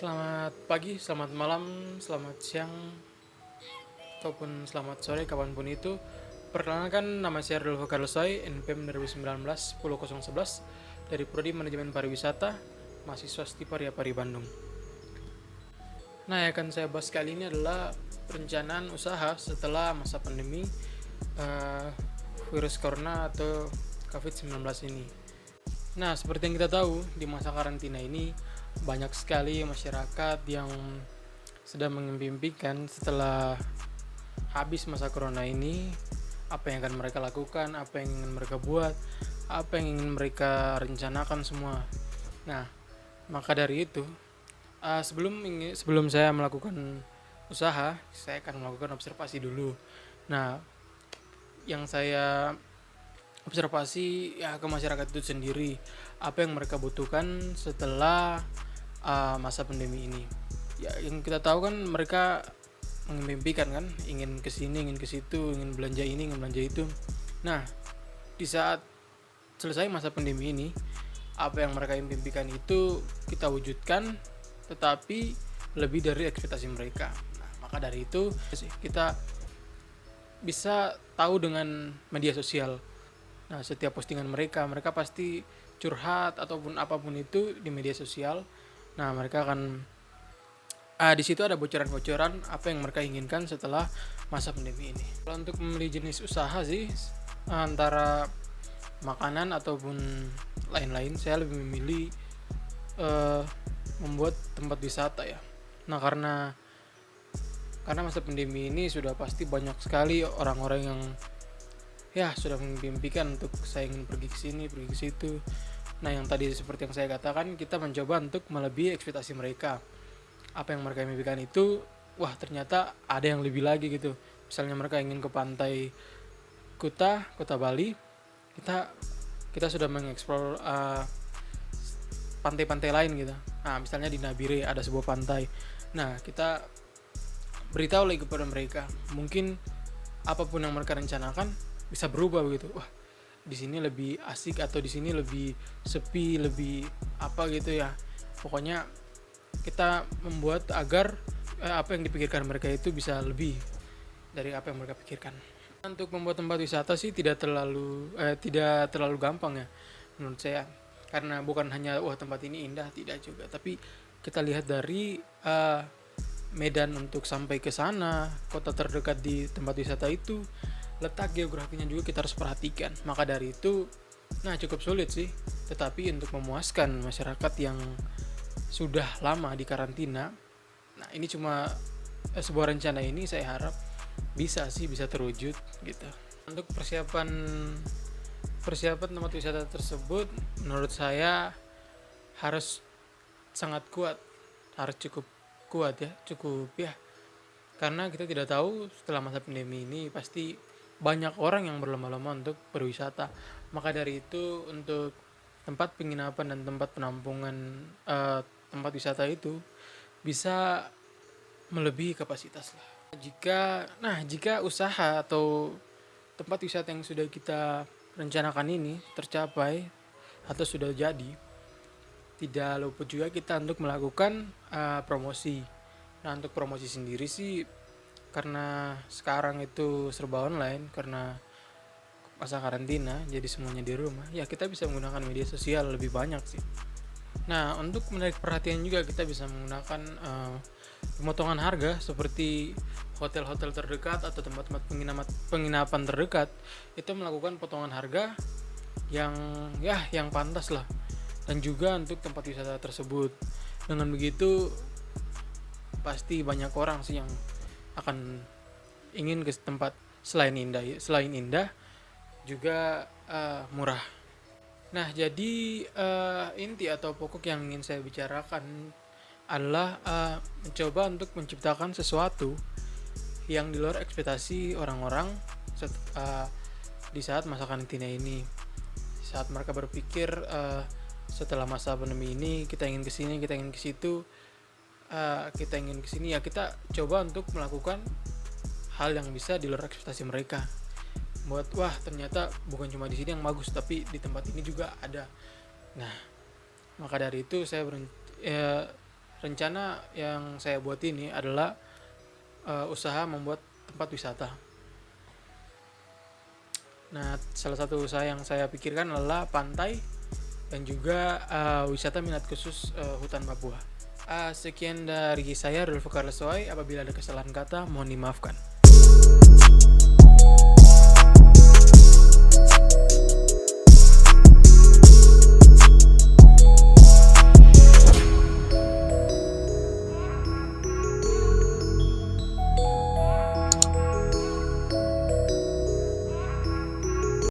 Selamat pagi, selamat malam, selamat siang, ataupun selamat sore kapanpun itu. Perkenalkan, nama saya Rodolfo Carlosai, NPM 2019 10011 dari Prodi Manajemen Pariwisata, mahasiswa Stipa Pari Bandung. Nah, yang akan saya bahas kali ini adalah perencanaan usaha setelah masa pandemi virus corona atau COVID-19 ini. Nah, seperti yang kita tahu, di masa karantina ini banyak sekali masyarakat yang sedang mengimpikan setelah habis masa corona ini, apa yang akan mereka lakukan, apa yang ingin mereka buat, apa yang ingin mereka rencanakan semua. Nah, maka dari itu, sebelum saya melakukan usaha, saya akan melakukan observasi dulu. Nah, yang saya observasi ya ke masyarakat itu sendiri, apa yang mereka butuhkan setelah masa pandemi ini. Ya, yang kita tahu kan mereka mengimpikan kan, ingin kesini, ingin ke situ, ingin belanja ini, ingin belanja itu. Nah, di saat selesai masa pandemi ini, apa yang mereka impikan itu kita wujudkan, tetapi lebih dari ekspektasi mereka. Nah, maka dari itu kita bisa tahu dengan media sosial. Nah, setiap postingan mereka pasti curhat ataupun apapun itu di media sosial. Nah, mereka akan di situ ada bocoran-bocoran apa yang mereka inginkan setelah masa pandemi ini. Kalau untuk memilih jenis usaha sih, antara makanan ataupun lain-lain, saya lebih memilih membuat tempat wisata ya. Nah, karena masa pandemi ini sudah pasti banyak sekali orang-orang yang ya sudah mengimpikan untuk saya ingin pergi ke sini, pergi ke situ. Nah, yang tadi seperti yang saya katakan, kita mencoba untuk melebihi ekspektasi mereka. Apa yang mereka impikan itu, wah ternyata ada yang lebih lagi gitu. Misalnya mereka ingin ke pantai Kuta Bali, kita sudah mengeksplor pantai-pantai lain gitu. Nah, misalnya di Nabire ada sebuah pantai. Nah, kita beritahu lagi kepada mereka, mungkin apapun yang mereka rencanakan bisa berubah begitu. Wah, di sini lebih asik atau di sini lebih sepi, lebih apa gitu ya. Pokoknya kita membuat agar apa yang dipikirkan mereka itu bisa lebih dari apa yang mereka pikirkan. Untuk membuat tempat wisata sih tidak terlalu gampang ya menurut saya. Karena bukan hanya wah tempat ini indah, tidak juga, tapi kita lihat dari medan untuk sampai ke sana, kota terdekat di tempat wisata itu, letak geografinya juga kita harus perhatikan. Maka dari itu, nah cukup sulit sih. Tetapi untuk memuaskan masyarakat yang sudah lama di karantina, nah ini cuma sebuah rencana ini saya harap bisa terwujud gitu. Untuk persiapan tempat wisata tersebut menurut saya harus sangat kuat, harus cukup kuat ya, karena kita tidak tahu setelah masa pandemi ini pasti banyak orang yang berlomba-lomba untuk berwisata. Maka dari itu untuk tempat penginapan dan tempat penampungan tempat wisata itu bisa melebihi kapasitas lah. Jika usaha atau tempat wisata yang sudah kita rencanakan ini tercapai atau sudah jadi, tidak luput juga kita untuk melakukan promosi. Nah, untuk promosi sendiri sih, karena sekarang itu serba online karena masa karantina, jadi semuanya di rumah, ya kita bisa menggunakan media sosial lebih banyak sih. Nah, untuk menarik perhatian juga kita bisa menggunakan pemotongan harga seperti hotel-hotel terdekat atau tempat-tempat penginapan terdekat itu melakukan potongan harga yang pantas lah, dan juga untuk tempat wisata tersebut. Dengan begitu pasti banyak orang sih yang akan ingin ke tempat selain indah juga murah. Nah, jadi inti atau pokok yang ingin saya bicarakan adalah mencoba untuk menciptakan sesuatu yang di luar ekspektasi orang-orang di saat masa karantina ini. Saat mereka berpikir setelah masa pandemi ini kita ingin kesini, kita ingin ke situ, kita ingin kesini, ya kita coba untuk melakukan hal yang bisa di luar ekspektasi mereka. Buat wah ternyata bukan cuma di sini yang bagus, tapi di tempat ini juga ada. Nah, maka dari itu saya rencana yang saya buat ini adalah usaha membuat tempat wisata. Nah, salah satu usaha yang saya pikirkan adalah pantai dan juga wisata minat khusus hutan Papua. Sekian dari saya, Rulfo Carlos Soy. Apabila ada kesalahan kata, mohon dimaafkan.